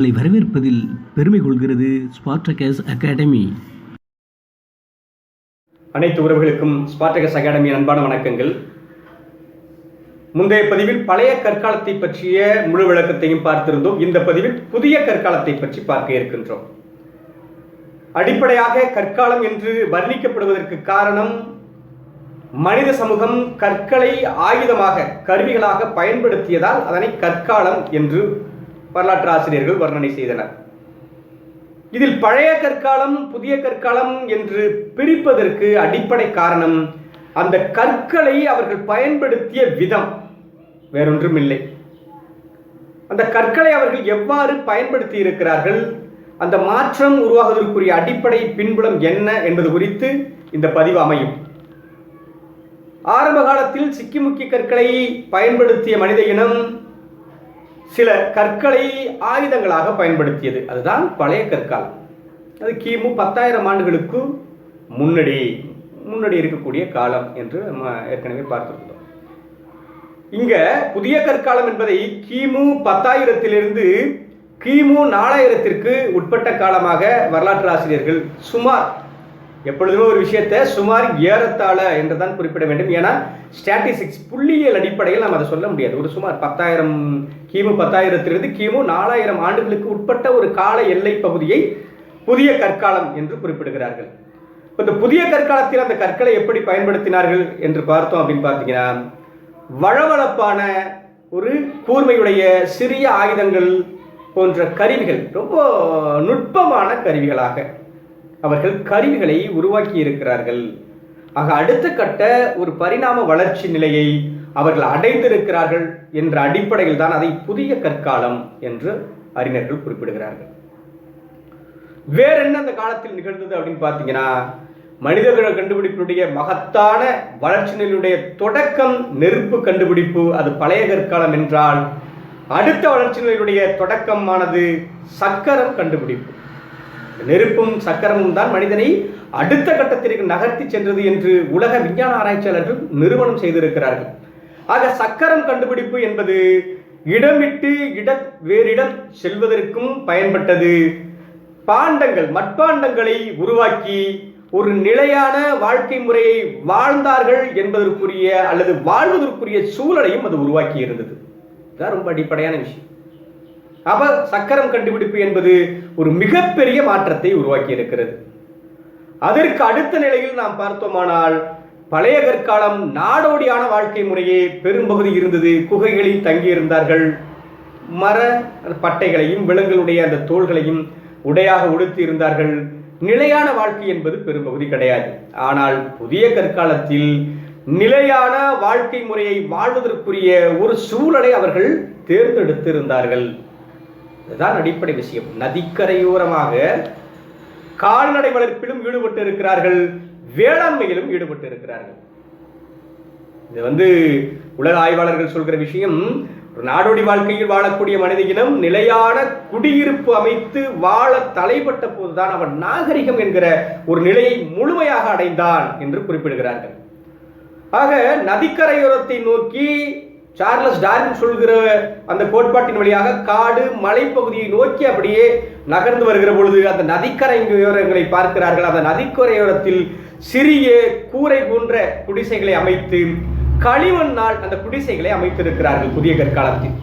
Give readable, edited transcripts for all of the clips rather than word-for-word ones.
உங்களை வரவேற்பதில் பெருமை கொள்கிறது ஸ்பார்டகஸ் அகாடமி. அனைத்து உறவுகளுக்கும் ஸ்பார்டகஸ் அகாடமி அன்பான வணக்கங்கள். முந்தைய பதிவில் பழைய கற்காலத்தை பற்றிய முழு விளக்கத்தையும் பார்த்திருந்தோம். இந்த பதிவில் புதிய கற்காலத்தை பற்றி பார்க்க இருக்கின்றோம். அடிப்படையாக கற்காலம் என்று வர்ணிக்கப்படுவதற்கு காரணம், மனித சமூகம் கற்களை ஆயுதமாக கருவிகளாக பயன்படுத்தியதால் அதனை கற்காலம் என்று வரலாற்று ஆசிரியர்கள் வர்ணனை செய்தனர். இதில் பழைய கற்காலம் புதிய கற்காலம் என்று பிரிப்பதற்கு அடிப்படை காரணம், அந்த கற்களை அவர்கள் பயன்படுத்திய விதம் வேறொன்றும் இல்லை. அந்த கற்களை அவர்கள் எவ்வாறு பயன்படுத்தி இருக்கிறார்கள், அந்த மாற்றம் உருவாகுவதற்குரிய அடிப்படை பின்புலம் என்ன என்பது குறித்து இந்த பதிவு அமையும். ஆரம்ப காலத்தில் சிக்கிமுக்கி கற்களை பயன்படுத்திய மனித இனம் சில கற்களை ஆயுதங்களாக பயன்படுத்தியது. அதுதான் பழைய கற்காலம். அது கிமு 10,000 ஆண்டுகளுக்கு முன்னாடி இருக்கக்கூடிய காலம் என்று நம்ம ஏற்கனவே பார்த்திருந்தோம். இங்க புதிய கற்காலம் என்பதை கிமு 10,000 கிமு 4000 உட்பட்ட காலமாக வரலாற்று ஆசிரியர்கள் சுமார், எப்பொழுதுமே ஒரு விஷயத்தை சுமார் ஏறத்தாழ என்றுதான் குறிப்பிட வேண்டும். ஏன்னா ஸ்டாட்டிஸ்டிக்ஸ் புள்ளியியல் அடிப்படையில் நாம் அதை சொல்ல முடியாது. ஒரு சுமார் 10,000 கிமு 10,000 கிமு 4000 ஆண்டுகளுக்கு உட்பட்ட ஒரு கால எல்லை பகுதியை புதிய கற்காலம் என்று குறிப்பிடுகிறார்கள். இந்த புதிய கற்காலத்தில் அந்த கற்களை எப்படி பயன்படுத்தினார்கள் என்று பார்த்தோம் அப்படின்னு பார்த்தீங்கன்னா, வளவளப்பான ஒரு கூர்மையுடைய சிறிய ஆயுதங்கள் போன்ற கருவிகள், ரொம்ப நுட்பமான கருவிகளாக அவர்கள் கருவிகளை உருவாக்கி இருக்கிறார்கள். ஆக அடுத்த கட்ட ஒரு பரிணாம வளர்ச்சி நிலையை அவர்கள் அடைந்திருக்கிறார்கள் என்ற அடிப்படையில் தான் அதை புதிய கற்காலம் என்று அறிஞர்கள் குறிப்பிடுகிறார்கள். வேற என்ன அந்த காலத்தில் நிகழ்ந்தது அப்படின்னு பார்த்தீங்கன்னா, மனிதர்கள கண்டுபிடிப்பினுடைய மகத்தான வளர்ச்சி நிலையுடைய தொடக்கம் நெருப்பு கண்டுபிடிப்பு. அது பழைய கற்காலம் என்றால், அடுத்த வளர்ச்சி நிலையுடைய தொடக்கமானது சக்கரம் கண்டுபிடிப்பு. நெருப்பும் சக்கரமும் தான் மனிதனை அடுத்த கட்டத்திற்கு நகர்த்தி சென்றது என்று உலக விஞ்ஞான ஆராய்ச்சியாளர்கள் நிறுவனம் செய்திருக்கிறார்கள். ஆக சக்கரம் கண்டுபிடிப்பு என்பது இடம் விட்டு வேறிடம் செல்வதற்கும் பயன்பட்டது. பாண்டங்கள், மட்பாண்டங்களை உருவாக்கி ஒரு நிலையான வாழ்க்கை முறையை வாழ்ந்தார்கள் என்பதற்குரிய அல்லது வாழ்வதற்குரிய சூழலையும் அது உருவாக்கி இருந்தது. இதுதான் ரொம்ப அடிப்படையான விஷயம். அப்ப சக்கரம் கண்டுபிடிப்பு என்பது ஒரு மிகப்பெரிய மாற்றத்தை உருவாக்கி இருக்கிறது. அதற்கு அடுத்த நிலையில் நாம் பார்த்தோமானால், பழைய கற்காலம் நாடோடியான வாழ்க்கை முறையே பெரும்பகுதி இருந்தது. குகைகளில் தங்கியிருந்தார்கள். மர பட்டைகளையும் விலங்குகளுடைய அந்த தோள்களையும் உடையாக உடுத்தி இருந்தார்கள். நிலையான வாழ்க்கை என்பது பெரும்பகுதி கிடையாது. ஆனால் புதிய கற்காலத்தில் நிலையான வாழ்க்கை முறையை வாழ்வதற்குரிய ஒரு சூழலை அவர்கள் தேர்ந்தெடுத்திருந்தார்கள். இதுதான் அடிப்படை விஷயம். நதிக்கரையோரமாக கால்நடை வளர்ப்பிலும் ஈடுபட்டு இருக்கிறார்கள், வேளாண்மையிலும் ஈடுபட்டு இருக்கிறார்கள். இது உலக ஆய்வாளர்கள் சொல்கிற விஷயம். ஒரு நாடோடி வாழ்க்கையில் வாழக்கூடிய மனித இனம் நிலையான குடியிருப்பு அமைத்து வாழ தலைப்பட்ட போதுதான் அவன் நாகரிகம் என்கிற ஒரு நிலையை முழுமையாக அடைந்தான் என்று குறிப்பிடுகிறார்கள். ஆக நதிக்கரையோரத்தை நோக்கி சார்லஸ் டார்வின் சொல்கிற அந்த கோட்பாட்டின் வழியாக காடு மலைப்பகுதியை நோக்கி அப்படியே நகர்ந்து வருகிற பொழுது அந்த நதிக்கரையோரங்களை பார்க்கிறார்கள். அந்த நதிக்கரையோரத்தில் சிறிய கூரை போன்ற குடிசைகளை அமைத்து களிமண்ணால் அந்த குடிசைகளை அமைத்திருக்கிறார்கள் புதிய கற்காலத்தில்.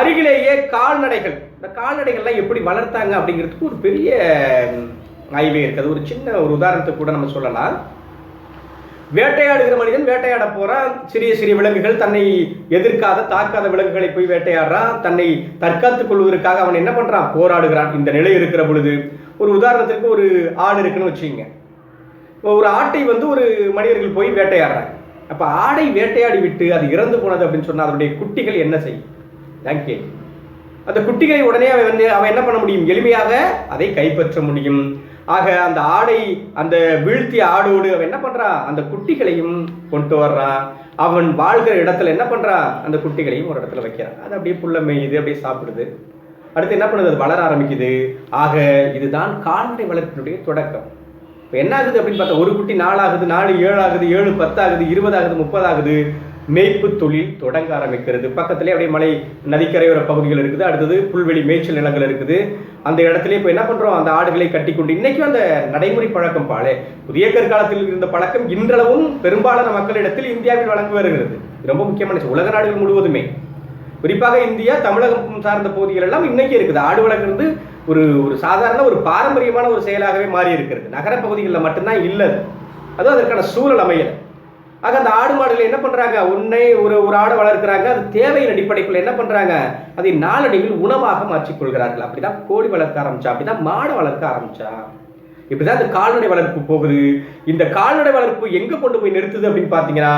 அருகிலேயே கால்நடைகள், இந்த கால்நடைகள்லாம் எப்படி வளர்த்தாங்க அப்படிங்கிறதுக்கு ஒரு பெரிய ஆய்வே இருக்குது. ஒரு சின்ன ஒரு உதாரணத்தை கூட நம்ம சொல்லலாம். வேட்டையாடுகிற மனிதன் வேட்டையாட போறான். சிறிய சிறிய விலங்குகள், தன்னை எதிர்க்காத தாக்காத விலங்குகளை போய் வேட்டையாடுறான். தன்னை தற்காத்துக் கொள்வதற்காக அவன் என்ன பண்றான், போராடுகிறான். இந்த நிலை இருக்கிற பொழுது, ஒரு உதாரணத்திற்கு ஒரு ஆடு இருக்குன்னு வச்சுக்கோங்க. ஒரு ஆட்டை ஒரு மனிதர்கள் போய் வேட்டையாடுறாங்க. அப்ப ஆடை வேட்டையாடி விட்டு அது இறந்து போனது அப்படின்னு சொன்னா அதனுடைய குட்டிகள் என்ன செய்யும்? அந்த குட்டிகளை உடனே அவன் என்ன பண்ண முடியும்? எளிமையாக அதை கைப்பற்ற முடியும். ஆக அந்த ஆடை, அந்த வீழ்த்திய ஆடோடு அவன் என்ன பண்றான், அந்த குட்டிகளையும் கொண்டு வர்றான். அவன் வாழ்கிற இடத்துல என்ன பண்றான், அந்த குட்டிகளையும் ஒரு இடத்துல வைக்கிறான். அது அப்படியே புல்ல மேயுது, அப்படியே சாப்பிடுது. அடுத்து என்ன பண்ணுது, அது வளர ஆரம்பிக்குது. ஆக இதுதான் கால்நடை வளர்ப்பினுடைய தொடக்கம். இப்போ என்ன ஆகுது அப்படின்னு பார்த்தா, ஒரு குட்டி 4 ஆகுது, 4 7 ஆகுது, 7 10 ஆகுது, 20 ஆகுது, 30 ஆகுது. மேய்ப்பு தொழில் தொடங்க ஆரம்பிக்கிறது. பக்கத்திலே அப்படியே மலை நதிக்கரையோர பகுதிகள் இருக்குது, அடுத்தது புல்வெளி மேய்ச்சல் நிலங்கள் இருக்குது. அந்த இடத்துல இப்போ என்ன பண்ணுறோம், அந்த ஆடுகளை கட்டி கொண்டு இன்றைக்கும் அந்த நடைமுறை பழக்கம் பாலே புதிய கற்காலத்தில் இருந்த பழக்கம் இன்றளவும் பெரும்பாலான மக்களிடத்தில் இந்தியாவில் வழங்கி வருகிறது. ரொம்ப முக்கியமான உலக நாடுகள் முழுவதுமே, குறிப்பாக இந்தியா தமிழகம் சார்ந்த பகுதிகள் எல்லாம் இன்னைக்கு இருக்குது. ஆடு வளர்க்குறது ஒரு சாதாரண ஒரு பாரம்பரியமான ஒரு செயலாகவே மாறி இருக்கிறது. நகர பகுதிகளில் மட்டும்தான் இல்லை, அதுவும் அதற்கான சூழல் அமையலை. ஆக அந்த ஆடு மாடுகளை என்ன பண்றாங்க, ஒரு ஆடு வளர்க்கிறாங்க, அது தேவையின் அடிப்படைக்குள்ள என்ன பண்றாங்க, அதை நாளடைவில் உணவாக மாற்றிக்கொள்கிறார்கள். அப்படிதான் கோழி வளர்க்க ஆரம்பிச்சா, அப்படிதான் மாடை வளர்க்க ஆரம்பிச்சா, இப்படிதான் இந்த கால்நடை வளர்ப்பு போகுது. இந்த கால்நடை வளர்ப்பு எங்க கொண்டு போய் நிறுத்துது அப்படின்னு பாத்தீங்கன்னா,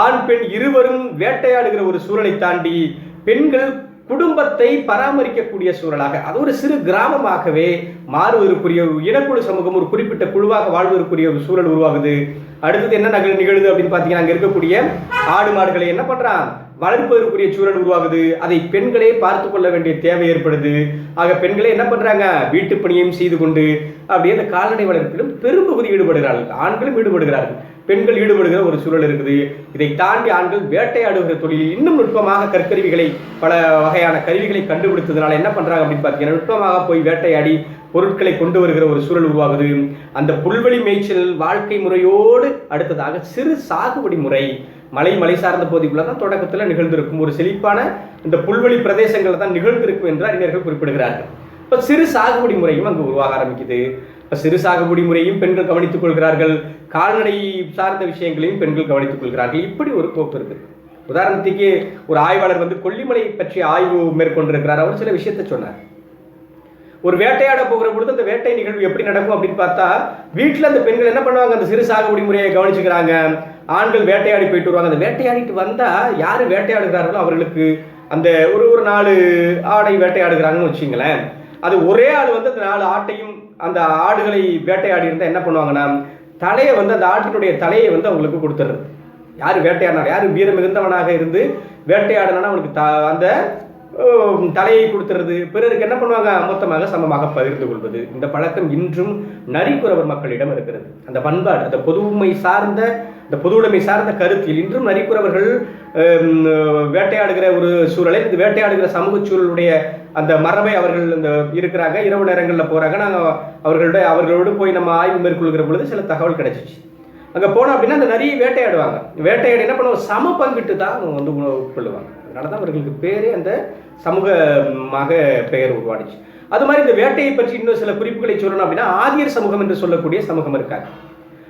ஆண் பெண் இருவரும் வேட்டையாடுகிற ஒரு சூழலை தாண்டி பெண்கள் குடும்பத்தை பராமரிக்கக்கூடிய சூழலாக, அது ஒரு சிறு கிராமமாகவே மாறுவதற்குரிய இனக்குழு சமூகம் ஒரு குறிப்பிட்ட குழுவாக வாழ்வதற்குரிய ஒரு சூழல் உருவாகுது. அடுத்தது என்ன நிகழுது அப்படின்னு பார்த்தீங்கன்னா, அங்கே இருக்கக்கூடிய ஆடு மாடுகளை என்ன பண்றான், வளர்ப்பதற்குரிய சூழல் உருவாகுது. அதை பெண்களே பார்த்து கொள்ள வேண்டிய தேவை ஏற்படுது. ஆக பெண்களே என்ன பண்றாங்க, வீட்டு பணியையும் செய்து கொண்டு அப்படியே அந்த கால்நடை வளர்ப்பிலும் பெரும்பகுதி ஈடுபடுகிறார்கள். ஆண்களும் ஈடுபடுகிறார்கள், பெண்கள் ஈடுபடுகிற ஒரு சூழல் இருக்குது. இதை தாண்டி ஆண்கள் வேட்டையாடுகிற தொழிலில் இன்னும் நுட்பமாக கற்கருவிகளை, பல வகையான கருவிகளை கண்டுபிடித்ததுனால என்ன பண்றாங்க அப்படின்னு பார்த்தீங்கன்னா, நுட்பமாக போய் வேட்டையாடி பொருட்களை கொண்டு வருகிற ஒரு சூழல் உருவாகுது. அந்த புல்வெளி மேய்ச்சல் வாழ்க்கை முறையோடு அடுத்ததாக சிறு சாகுபடி முறை மலை சார்ந்த பகுதிக்குள்ள தான் தொடக்கத்தில் நிகழ்ந்திருக்கும். ஒரு செழிப்பான இந்த புல்வெளி பிரதேசங்கள் தான் நிகழ்ந்திருக்கும் என்று அறிஞர்கள் குறிப்பிடுகிறார்கள். இப்போ சிறு சாகுபடி முறையும் அங்கு உருவாக ஆரம்பிக்குது. இப்போ சிறு சாகுபடி முறையும் பெண்கள் கவனித்துக் கொள்கிறார்கள், கால்நடை சார்ந்த விஷயங்களையும் பெண்கள் கவனித்துக் கொள்கிறார்கள். இப்படி ஒரு போக்கு இருக்குது. உதாரணத்துக்கு ஒரு ஆய்வாளர் கொல்லிமலை பற்றி ஆய்வு மேற்கொண்டிருக்கிறார். அவர் சில விஷயத்தை சொன்னார். ஒரு வேட்டையாட போகிற பொழுது அந்த வேட்டை நிகழ்வு எப்படி நடக்கும் அப்படின்னு பார்த்தா, வீட்டில் அந்த பெண்கள் என்ன பண்ணுவாங்க, அந்த சிறு சாகுபடி முறையை கவனிச்சுக்கிறாங்க. ஆண்கள் வேட்டையாடி போயிட்டு வருவாங்க. அந்த வேட்டையாடிட்டு வந்தா யாரு வேட்டையாடுகிறார்களோ அவர்களுக்கு அந்த ஒரு 4 ஆடை வேட்டையாடுகிறாங்கன்னு வச்சுங்களேன். அது ஒரே ஆள் அந்த 4 ஆட்டையும் அந்த ஆடுகளை வேட்டையாடி இருந்தா என்ன பண்ணுவாங்கன்னா, தலையை அந்த ஆட்டினுடைய தலையை அவங்களுக்கு கொடுத்துறது. யாரு வேட்டையாடினார், யாரு வீரம் மிகுந்தவனாக இருந்து வேட்டையாடினா அவனுக்கு அந்த தலையை கொடுத்துறது. பிறருக்கு என்ன பண்ணுவாங்க, மொத்தமாக சமமாக பகிர்ந்து கொள்வது. இந்த பழக்கம் இன்றும் நரிக்குறவர் மக்களிடம் இருக்கிறது. அந்த பண்பாடு, அந்த பொதுவுடைமை சார்ந்த கருத்தில் இன்றும் நரிக்குறவர்கள் வேட்டையாடுகிற ஒரு சூழலை, இந்த வேட்டையாடுகிற சமூக சூழலுடைய அந்த மரபை அவர்கள் இருக்கிறாங்க. இரவு நேரங்களில் போறாங்க. நாங்கள் அவர்களோடு போய் நம்ம ஆய்வு மேற்கொள்கிற பொழுது சில தகவல் கிடைச்சிச்சு. அங்கே போனோம் அப்படின்னா அந்த நரியை வேட்டையாடுவாங்க. வேட்டையாடி என்ன பண்ணுவாங்க, சம பங்கிட்டு தான் உணவு உட்கொள்ளுவாங்க. அதனால தான் அவர்களுக்கு பேரே அந்த சமூகமாக பெயர் உருவாடுச்சு. அது மாதிரி இந்த வேட்டையை பற்றி இன்னும் சில குறிப்புகளை சொல்லணும் அப்படின்னா, ஆதியர் சமூகம் என்று சொல்லக்கூடிய சமூகம் இருக்காங்க.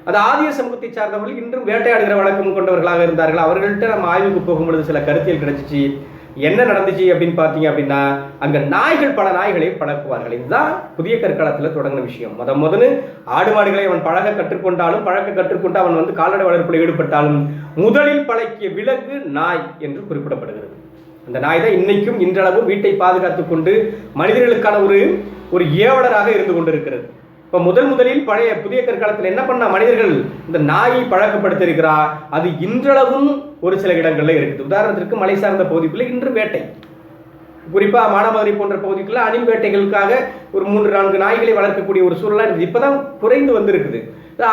அது ஆதியர் சமூகத்தை சார்ந்தவர்கள் இன்றும் வேட்டையாடுகிற வழக்கம் கொண்டவர்களாக இருந்தார்கள். அவர்கள்ட்ட நம்ம ஆய்வுக்கு போகும்பொழுது சில கருத்தியல் கிடைச்சிச்சு. என்ன நடந்துச்சு அப்படின்னு பார்த்தீங்க அப்படின்னா, அங்கே பல நாய்களை பழக்குவார்கள். இதுதான் புதிய கற்காலத்தில் தொடங்கின விஷயம். முதல்ல ஆடு மாடுகளை அவன் பழக்க கற்றுக்கொண்டு அவன் கால்நடை வளர்ப்பில் ஈடுபட்டாலும் முதலில் பழக்கிய விலங்கு நாய் என்று குறிப்பிடப்படுகிறது. அந்த நாய் தான் இன்னைக்கும் இன்றளவும் வீட்டை பாதுகாத்துக் கொண்டு மனிதர்களுக்கான ஒரு ஏவலராக இருந்து கொண்டிருக்கிறது. இப்போ முதலில் புதிய கற்காலத்தில் என்ன பண்ண மனிதர்கள் இந்த நாயை பழக்கப்படுத்திருக்கிறார். அது இன்றளவும் ஒரு சில இடங்கள்ல இருக்குது. உதாரணத்திற்கு மலை சார்ந்த பகுதிக்குள்ள இன்று வேட்டை, குறிப்பா மானாமதுரை போன்ற பகுதிக்குள்ள அணில் வேட்டைகளுக்காக ஒரு 3-4 நாய்களை வளர்க்கக்கூடிய ஒரு சூழலா இருக்குது. இப்பதான் குறைந்து வந்திருக்குது.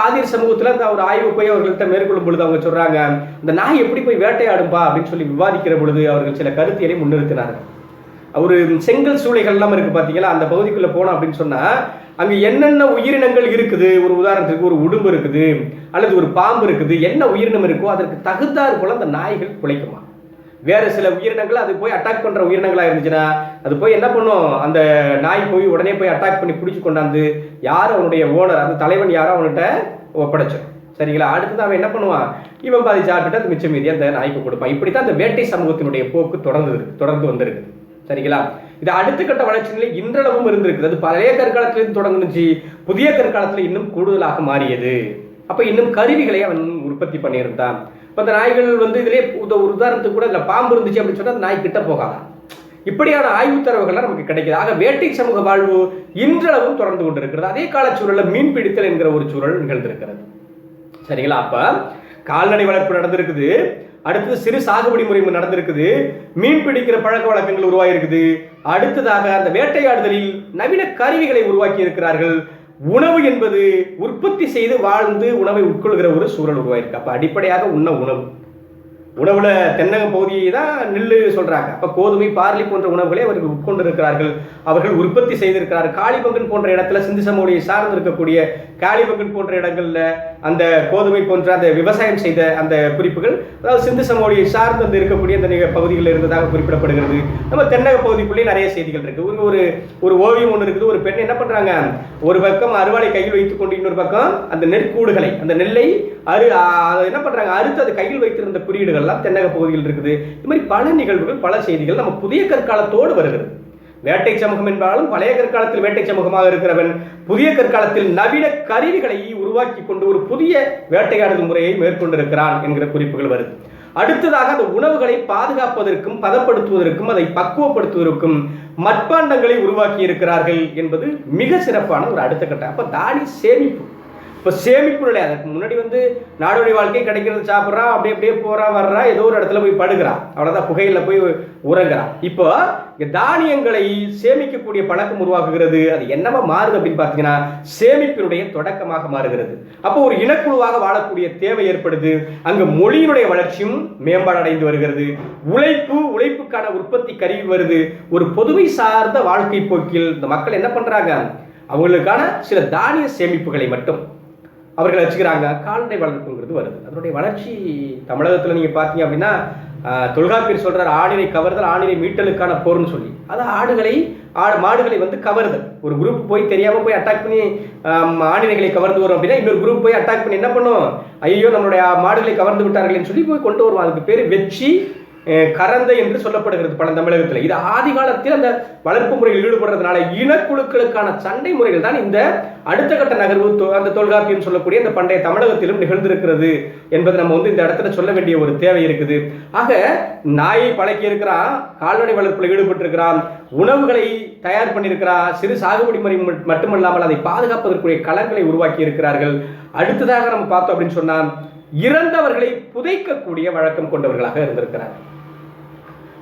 ஆதிர் சமூகத்துல அந்த ஒரு ஆய்வு போய் அவர்கள்ட்ட மேற்கொள்ளும் பொழுது அவங்க சொல்றாங்க, இந்த நாய் எப்படி போய் வேட்டையாடும்பா அப்படின்னு சொல்லி விவாதிக்கிற பொழுது அவர்கள் சில கருத்தியலை முன்னிறுத்தினார்கள். ஒரு செங்கல் சூளைகள் எல்லாம் இருக்கு பாத்தீங்களா, அந்த பகுதிக்குள்ள போனோம் அப்படின்னு சொன்னா அங்க என்னென்ன உயிரினங்கள் இருக்குது, ஒரு உதாரணத்துக்கு ஒரு உடும்பு இருக்குது அல்லது ஒரு பாம்பு இருக்குது, என்ன உயிரினம் இருக்கோ அதற்கு தகுந்தாற் போல அந்த நாய்கள் குலைக்குமா. வேற சில உயிரினங்கள் அது போய் அட்டாக் பண்ற உயிரினங்களா இருந்துச்சுன்னா அது போய் என்ன பண்ணும், அந்த நாய் போய் உடனே போய் அட்டாக் பண்ணி பிடிச்சு கொண்டாந்து யார் அவனுடைய ஓனர், அந்த தலைவன் யாரோ அவன்கிட்ட ஒப்படைச்சோம். சரிங்களா. அடுத்தது அவன் என்ன பண்ணுவான், இவன் பாதி சாப்பிட்டு அது மிச்சம் மீதி அந்த நாய்க்கு கொடுப்பான். இப்படித்தான் அந்த வேட்டை சமூகத்தினுடைய போக்கு தொடர்ந்து வந்திருக்கு. சரிங்களா. இது அடுத்த கட்ட வளர்ச்சி நிலை இன்றளவும் இருந்திருக்கு. அது பழைய கற்காலத்திலிருந்து தொடங்குச்சு, புதிய கற்காலத்தில் இன்னும் கூடுதலாக மாறியது. அப்ப இன்னும் கருவிகளை அவன் உற்பத்தி பண்ணியிருந்தான். இப்ப அந்த நாய்கள் இதுலேயே ஒரு உதாரணத்துக்கு கூட இதுல பாம்பு இருந்துச்சு அப்படின்னு சொன்னா அந்த நாய் கிட்ட போகாதான். இப்படியான ஆய்வு தரவுகள்லாம் நமக்கு கிடைக்குது. ஆக வேட்டை சமூக வாழ்வு இன்றளவும் தொடர்ந்து கொண்டிருக்கிறது. அதே காலச்சூழல்ல மீன் பிடித்தல் என்கிற ஒரு சூழல் நிகழ்ந்திருக்கிறது. சரிங்களா. அப்ப கால்நடை வளர்ப்பு நடந்திருக்குது, அடுத்தது சிறு சாகுபடி முறை நடந்திருக்குது, மீன் பிடிக்கிற பழக்க வழக்கங்கள் உருவாகிருக்குது. அடுத்ததாக அந்த வேட்டையாடுதலில் நவீன கருவிகளை உருவாக்கி இருக்கிறார்கள். உணவு என்பது உற்பத்தி செய்து வாழ்ந்து உணவை உட்கொள்கிற ஒரு சூழல் உருவாயிருக்கு. அப்ப அடிப்படையாக உணவு உணவுல தென்னக பகுதியை தான் நெல் சொல்றாங்க. அப்ப கோதுமை, பார்லி போன்ற உணவுகளை அவர்கள் உட்கொண்டிருக்கிறார்கள். அவர்கள் உற்பத்தி செய்திருக்கிறார்கள். காளிபங்கன் போன்ற இடத்துல சிந்து சமவெளியை சார்ந்து இருக்கக்கூடிய காளிபங்கன் போன்ற இடங்கள்ல அந்த கோதுமை போன்ற அந்த விவசாயம் செய்த அந்த குறிப்புகள், அதாவது சிந்து சமவெளியை சார்ந்து அந்த இருக்கக்கூடிய அந்த பகுதிகளில் இருந்ததாக குறிப்பிடப்படுகிறது. நம்ம தென்னக பகுதிக்குள்ளே நிறைய செய்திகள் இருக்கு. ஒரு ஒரு ஓவியம் ஒன்று இருக்குது. ஒரு பெண் என்ன பண்றாங்க, ஒரு பக்கம் அறுவாளை கையில் வைத்துக் கொண்டு இன்னொரு பக்கம் அந்த நெற்கூடுகளை, அந்த நெல்லை என்ன பண்றாங்க, அறுத்து அது கையில் வைத்திருந்த குறியீடுகள் எல்லாம் தென்னக பகுதியில் இருக்குது. இது மாதிரி பல நிகழ்வுகள், பல செய்திகள் நம்ம புதிய கற்காலத்தோடு வருகிறது. வேட்டை சமூகம் என்றாலும் பழைய கற்காலத்தில் வேட்டை சமூகமாக இருக்கிறவன் புதிய கற்காலத்தில் நவீன கருவிகளை உருவாக்கி கொண்டு ஒரு புதிய வேட்டையாடல் முறையை மேற்கொண்டிருக்கிறான் என்கிற குறிப்புகள் வருது. அடுத்ததாக அந்த உணவுகளை பாதுகாப்பதற்கும் பதப்படுத்துவதற்கும் அதை பக்குவப்படுத்துவதற்கும் மட்பாண்டங்களை உருவாக்கி இருக்கிறார்கள் என்பது மிக சிறப்பான ஒரு அடுத்த கட்டம். அப்ப தானி சேமிப்பு. இப்போ சேமிப்பு நிலை. அதுக்கு முன்னாடி நாடோடி வாழ்க்கை கிடைக்கிறது, சாப்பிட்றான், அப்படியே அப்படியே போறான் வர்றான், ஏதோ ஒரு இடத்துல போய் படுகிறான், அவ்வளோதான், புகையில போய் உறங்குறான். இப்போ தானியங்களை சேமிக்கக்கூடிய பழக்கம் உருவாக்குகிறது. அது என்னவா மாறுது அப்படின்னு பார்த்தீங்கன்னா சேமிப்பினுடைய தொடக்கமாக மாறுகிறது. அப்போ ஒரு இனக்குழுவாக வாழக்கூடிய தேவை ஏற்படுது. அங்கு மொழியினுடைய வளர்ச்சியும் மேம்பாடு அடைந்து வருகிறது. உழைப்புக்கான உற்பத்தி கருவி வருது. ஒரு பொதுவை சார்ந்த வாழ்க்கை போக்கில் இந்த மக்கள் என்ன பண்றாங்க, அவங்களுக்கான சில தானிய சேமிப்புகளை மட்டும் அவர்கள் வச்சுக்கிறாங்க. கால்நடை வளர்ப்புங்கிறது வருது. அதனுடைய வளர்ச்சி தமிழகத்தில் நீங்க பார்த்தீங்க அப்படின்னா தொல்காப்பியர் சொல்றாரு, ஆணினை கவர்தல் ஆணினை மீட்டலுக்கான போர்னு சொல்லி. அதாவது மாடுகளை கவர்தல். ஒரு குரூப் போய் தெரியாம போய் அட்டாக் பண்ணி ஆணினைகளை கவர்ந்து வரும் அப்படின்னா இன்னொரு குரூப் போய் அட்டாக் பண்ணி என்ன பண்ணும், ஐயோ நம்மளுடைய மாடுகளை கவர்ந்து விட்டார்கள் சொல்லி போய் கொண்டு வருவோம். அதுக்கு பேரு வெச்சி கரந்தை என்று சொல்லப்படுகிறது பழந்தமிழகத்தில். இது ஆதி காலத்தில் அந்த வளர்ப்பு முறையில் ஈடுபடுறதுனால இனக்குழுக்களுக்கான சண்டை முறைகள் தான் இந்த அடுத்த கட்ட நகர்வு அந்த தொல்காப்பியம் சொல்லக்கூடிய இந்த பண்டைய தமிழகத்திலும் நிகழ்ந்திருக்கிறது என்பதை நம்ம இந்த இடத்துல சொல்ல வேண்டிய ஒரு தேவை இருக்குது. ஆக நாயை பழக்கி இருக்கிறான், கால்நடை வளர்ப்பில் ஈடுபட்டு இருக்கிறான், உணவுகளை தயார் பண்ணியிருக்கிறான், சிறு சாகுபடி முறை மட்டுமல்லாமல் அதை பாதுகாப்பதற்குரிய களங்களை உருவாக்கி இருக்கிறார்கள். அடுத்ததாக நம்ம பார்த்தோம் அப்படின்னு சொன்னா இறந்தவர்களை புதைக்கக்கூடிய வழக்கம் கொண்டவர்களாக இருந்திருக்கிறார்.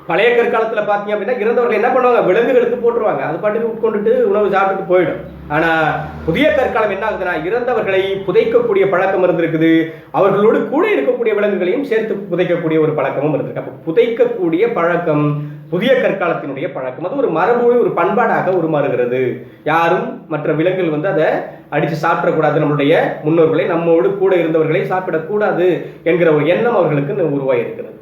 பழைய கற்காலத்துல பாத்தீங்க அப்படின்னா இறந்தவர்கள் என்ன பண்ணுவாங்க, விலங்குகளுக்கு போட்டுருவாங்க, அது பாட்டுக்கு உட்கொண்டுட்டு உணவு சாப்பிட்டுட்டு போயிடும். ஆனா புதிய கற்காலம் என்ன ஆகுதுன்னா இறந்தவர்களை புதைக்கக்கூடிய பழக்கம் இருந்திருக்குது. அவர்களோடு கூட இருக்கக்கூடிய விலங்குகளையும் சேர்த்து புதைக்கக்கூடிய ஒரு பழக்கமும் இருந்திருக்கு. அப்ப புதைக்கக்கூடிய பழக்கம் புதிய கற்காலத்தினுடைய பழக்கம். அது ஒரு மரபு, ஒரு பண்பாடாக உருமாறுகிறது. யாரும் மற்ற விலங்குகள் அதை அடிச்சு சாப்பிடக்கூடாது, நம்மளுடைய முன்னோர்களை, நம்மோடு கூட இருந்தவர்களை சாப்பிடக்கூடாது என்கிற ஒரு எண்ணம் அவர்களுக்கு உருவாயிருக்கிறது.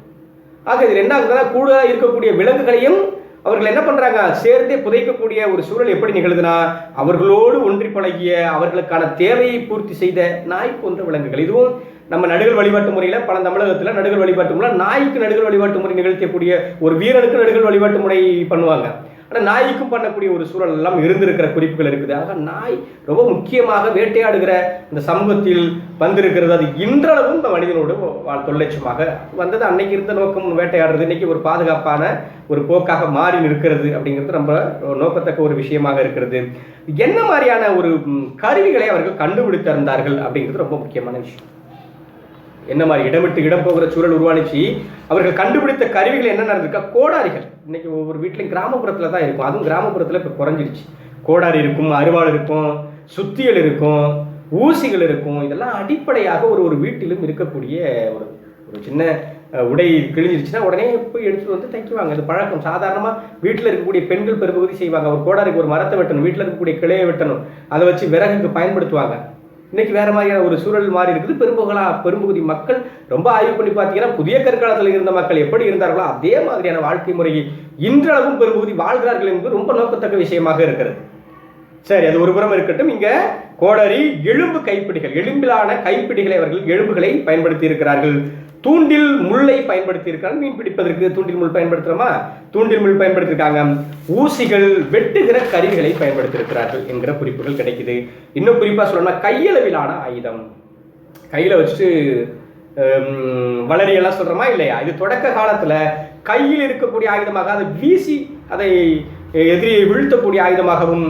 ஆக இதில் என்ன ஆகுதுன்னா கூட இருக்கக்கூடிய விலங்குகளையும் அவர்கள் என்ன பண்றாங்க, சேர்ந்தே புதைக்கக்கூடிய ஒரு சூழல் எப்படி நிகழுதுன்னா அவர்களோடு ஒன்றி பழகிய அவர்களுக்கான தேவையை பூர்த்தி செய்த நாய் போன்ற விலங்குகள். இதுவும் நம்ம நடுகள் வழிபாட்டு முறையில தமிழகத்தில் நடுகள் வழிபாட்டு முறை, நாய்க்கு நடுகள் வழிபாட்டு முறை நிகழ்த்தக்கூடிய ஒரு வீரனுக்கு நடுகள் வழிபாட்டு முறை பண்ணுவாங்க. ஆனால் நாய்க்கும் பண்ணக்கூடிய ஒரு சூழல் எல்லாம் இருந்திருக்கிற குறிப்புகள் இருக்குது. ஆக நாய் ரொம்ப முக்கியமாக வேட்டையாடுகிற இந்த சமூகத்தில் வந்திருக்கிறது. அது இன்றளவும் இந்த மனிதனோடு தொல்லைச்சமாக வந்தது. அன்னைக்கு இருந்த நோக்கம் வேட்டையாடுறது இன்னைக்கு ஒரு பாதுகாப்பான ஒரு போக்காக மாறி நிற்கிறது அப்படிங்கிறது ரொம்ப நோக்கத்தக்க ஒரு விஷயமாக இருக்கிறது. என்ன மாதிரியான ஒரு கருவிகளை அவர்கள் கண்டுபிடித்திருந்தார்கள் அப்படிங்கிறது ரொம்ப முக்கியமான விஷயம். என்ன மாதிரி இடமிட்டு இடம் போகிற சூழல் உருவானிச்சு. அவர்கள் கண்டுபிடித்த கருவிகள் என்ன நடந்திருக்கா, கோடாரிகள். இன்னைக்கு ஒவ்வொரு வீட்லையும் கிராமப்புறத்துல தான் இருக்கும். அதுவும் கிராமப்புறத்துல இப்போ குறைஞ்சிருச்சு. கோடாரி இருக்கும், அருவாள் இருக்கும், சுத்தியல் இருக்கும், ஊசிகள் இருக்கும். இதெல்லாம் அடிப்படையாக ஒரு வீட்டிலும் இருக்கக்கூடிய ஒரு சின்ன உடை கிழிஞ்சிருச்சுன்னா உடனே போய் எடுத்துட்டு தைக்குவாங்க. இது பழக்கம். சாதாரணமாக வீட்டில் இருக்கக்கூடிய பெண்கள் பெரும்பகுதி செய்வாங்க. ஒரு கோடாரிக்கு ஒரு மரத்தை வெட்டணும், வீட்டில் இருக்கக்கூடிய கிளையை வெட்டணும், அதை வச்சு விறகுக்கு பயன்படுத்துவாங்க. இன்னைக்கு வேற மாதிரியான ஒரு சூழல் மாறி இருக்குது. பெரும்பகுதி மக்கள் ரொம்ப ஆய்வு பண்ணி பார்த்தீங்கன்னா புதிய கற்காலத்தில் இருந்த மக்கள் எப்படி இருந்தார்களோ அதே மாதிரியான வாழ்க்கை முறையை இன்றளவும் பெரும்பகுதி வாழ்கிறார்கள் என்பது ரொம்ப நோக்கத்தக்க விஷயமாக இருக்கிறது. சரி, அது ஒரு புறம் இருக்கட்டும். இங்க கோடாரி, எலும்பு கைப்பிடிகள், எலும்பிலான கைப்பிடிகளை அவர்கள் எலும்புகளை பயன்படுத்தி இருக்கிறார்கள். தூண்டில் முள்ளை பயன்படுத்தி இருக்காங்க. மீன் பிடிப்பதற்கு தூண்டில் முள் பயன்படுத்துறோமா, தூண்டில் முள் பயன்படுத்திருக்காங்க. ஊசிகள், வெட்டுகிற கருவிகளை பயன்படுத்தி இருக்கிறார்கள் என்கிற குறிப்புகள் கிடைக்குது. இன்னும் குறிப்பா சொல்லணும்னா கையளவிலான ஆயுதம், கையில வச்சுட்டு வளரியெல்லாம் சொல்றோமா இல்லையா, இது தொடக்க காலத்துல கையில் இருக்கக்கூடிய ஆயுதமாக அதை வீசி அதை எதிரியை வீழ்த்தக்கூடிய ஆயுதமாகவும்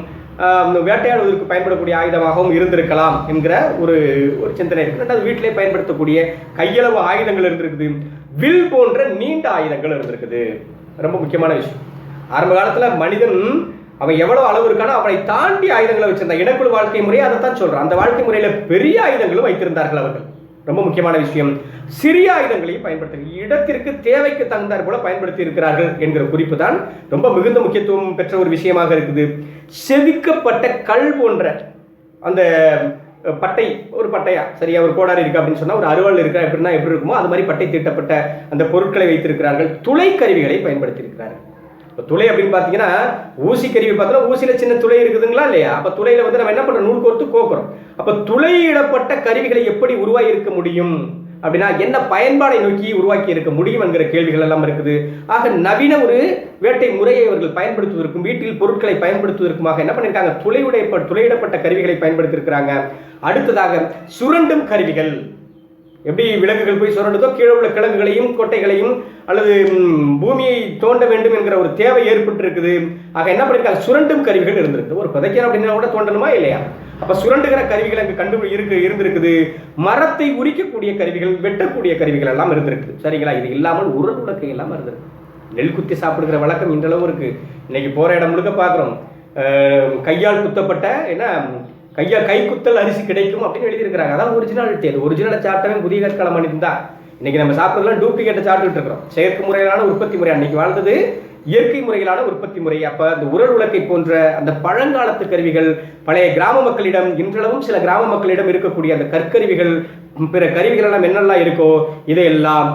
வேட்டையாடுவதற்கு பயன்படக்கூடிய ஆயுதமாகவும் இருந்திருக்கலாம் என்கிற ஒரு சிந்தனை இருக்கு. அது வீட்டிலே பயன்படுத்தக்கூடிய கையளவு ஆயுதங்கள் இருந்திருக்குது. வில் போன்ற நீண்ட ஆயுதங்கள் இருந்திருக்குது. ரொம்ப முக்கியமான விஷயம். ஆரம்ப காலத்துல மனிதன் அவன் எவ்வளவு அளவு இருக்கானோ அவனை தாண்டி ஆயுதங்களை வச்சிருந்தான். இனக்குழு வாழ்க்கை முறையை அதை தான் சொல்றான். அந்த வாழ்க்கை முறையில பெரிய ஆயுதங்களும் வைத்திருந்தார்கள் அவர்கள். ரொம்ப முக்கியமான விஷயம். சிறிய ஆயுதங்களையும் பயன்படுத்தி இடத்திற்கு தேவைக்கு தகுந்தார் போல பயன்படுத்தி இருக்கிறார்கள் என்கிற குறிப்பு தான் ரொம்ப மிகுந்த முக்கியத்துவம் பெற்ற ஒரு விஷயமாக இருக்குது. செதுக்கப்பட்ட கல் போன்ற அந்த பட்டை, ஒரு பட்டையா சரியா ஒரு கோடாரி இருக்கு அப்படின்னு சொன்னா, ஒரு அறுவாள் இருக்கா எப்படின்னா எப்படி இருக்குமோ அது மாதிரி பட்டை தீட்டப்பட்ட அந்த பொருட்களை வைத்திருக்கிறார்கள். துளை கருவிகளை பயன்படுத்தி இருக்கிறார்கள். இப்போ துளை அப்படின்னு பார்த்தீங்கன்னா ஊசி கருவி பார்த்தோம்னா ஊசியில சின்ன துளை இருக்குதுங்களா இல்லையா? அப்போ துளையில வந்து நம்ம என்ன பண்றோம், நூல் கோர்த்து கோக்குறோம். அப்போ துளையிடப்பட்ட கருவிகளை எப்படி உருவாகி இருக்க முடியும் அப்படின்னா என்ன பயன்பாடை நோக்கி உருவாக்கி இருக்க முடியும் என்கிற கேள்விகள் எல்லாம் இருக்குது. ஆக நவீன ஒரு வேட்டை முறையை அவர்கள் பயன்படுத்துவதற்கும் வீட்டில் பொருட்களை பயன்படுத்துவதற்குமாக என்ன பண்ணியிருக்காங்க, துளையிடப்பட்ட கருவிகளை பயன்படுத்தி இருக்கிறாங்க. அடுத்ததாக சுரண்டும் கருவிகள். எப்படி விலங்குகள் போய் சுரண்டுதோ கீழே உள்ள கிழங்குகளையும் கொட்டைகளையும் அல்லது பூமியை தோண்ட வேண்டும் என்கிற ஒரு தேவை ஏற்பட்டு இருக்குது. ஆக என்ன பண்ணிருக்காங்க, சுரண்டும் கருவிகள் இருந்திருக்கு. ஒரு புதைக்கணும் அப்படின்னா கூட தோண்டணுமா இல்லையா? அப்ப சுரண்டுகிற கருவிகள் அங்கு இருந்திருக்குது. மரத்தை உரிக்கக்கூடிய கருவிகள், வெட்டக்கூடிய கருவிகள் எல்லாம் இருந்திருக்கு. சரிங்களா? இது இல்லாமல் உரல் உலக்கை எல்லாம் இருந்திருக்கு. நெல் குத்தி சாப்பிடுகிற வழக்கம் இன்றளவும் இருக்கு. இன்னைக்கு போற இடம் முழுக்க பார்க்குறோம். கையால் குத்தப்பட்ட என்ன கை குத்தல் அரிசி கிடைக்கும் அப்படின்னு எழுதியிருக்கிறாங்க. அதான் ஒரிஜினாலிட்டி. அது ஒரிஜினலை சாப்பிட்டவன் புதிய கற்கால மனிதன் தான். இன்னைக்கு நம்ம சாப்பிட்றதுலாம் டூப்ளிகேட்டை சாப்பிட்டுட்டு இருக்கிறோம். செயற்கை முறையிலான உற்பத்தி முறை. அன்னைக்கு வாழ்ந்தது இயற்கை முறையிலான உற்பத்தி முறை. அப்ப அந்த உரல் உலக்கை போன்ற அந்த பழங்காலத்து கருவிகள் பழைய கிராம மக்களிடம், இன்றளவும் சில கிராம மக்களிடம் இருக்கக்கூடிய அந்த கற்கருவிகள், பிற கருவிகள் எல்லாம் என்னெல்லாம் இருக்கோ இதையெல்லாம்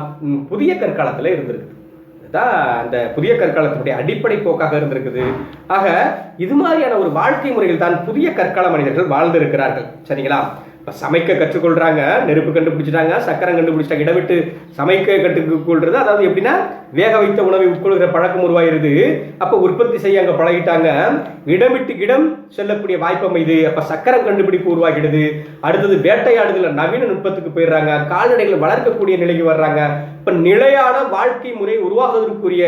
புதிய கற்காலத்துல இருந்திருக்கு. தான் அந்த புதிய கற்காலத்தினுடைய அடிப்படை போக்காக இருந்திருக்குது. ஆக இது மாதிரியான ஒரு வாழ்க்கை முறையில் தான் புதிய கற்கால மனிதர்கள் வாழ்ந்திருக்கிறார்கள். சரிங்களா? இப்போ சமைக்க கற்றுக்கொள்றாங்க, நெருப்பு கண்டுபிடிச்சிட்டாங்க, சக்கரம் கண்டுபிடிச்சிட்டாங்க. இடவிட்டு சமைக்க கற்றுக்கொள்றது, அதாவது எப்படின்னா வேக வைத்த உணவை உட்கொள்கிற பழக்கம் உருவாயிருது. அப்போ உற்பத்தி செய்ய அங்கே பழகிட்டாங்க. இடமிட்டு இடம் செல்லக்கூடிய வாய்ப்பு அமைது. அப்போ சக்கரம் கண்டுபிடிப்பு உருவாகிடுது. அடுத்தது வேட்டையாடுதல் நவீன நுட்பத்துக்கு போயிடுறாங்க. கால்நடைகளை வளர்க்கக்கூடிய நிலைக்கு வர்றாங்க. இப்போ நிலையான வாழ்க்கை முறை உருவாகுவதற்குரிய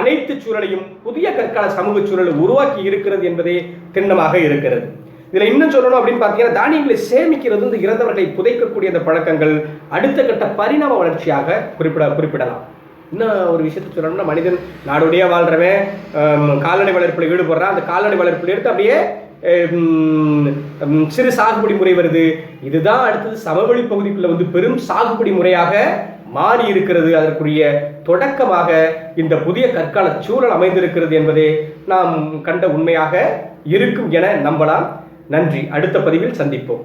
அனைத்து சூழலையும் புதிய கற்கால சமூக சூழல் உருவாக்கி இருக்கிறது என்பதே திண்ணமாக இருக்கிறது. இதுல இன்னும் சொல்லணும் அப்படின்னு பார்த்தீங்கன்னா, தானியங்களை சேமிக்கிறது, இந்த இறந்தவர்களை புதைக்கக்கூடிய அந்த பழக்கங்கள் அடுத்த கட்ட பரிணாம வளர்ச்சியாக குறிப்பிடலாம். இன்னும் ஒரு விஷயத்தை சொல்லணும்னா, மனிதன் நாடோடியா வாழ்றவன் கால்நடை வளர்ப்பில் ஈடுபடுறான். அந்த கால்நடை வளர்ப்பில் எடுத்து அப்படியே சிறு சாகுபடி முறை வருது. இதுதான் அடுத்தது சமவெளி பகுதிக்குள்ள வந்து பெரும் சாகுபடி முறையாக மாறி இருக்கிறது. அதற்குரிய தொடக்கமாக இந்த புதிய கற்கால சூழல் அமைந்திருக்கிறது என்பதே நாம் கண்ட உண்மையாக இருக்கும் என நம்பலாம். நன்றி. அடுத்த பதிவில் சந்திப்போம்.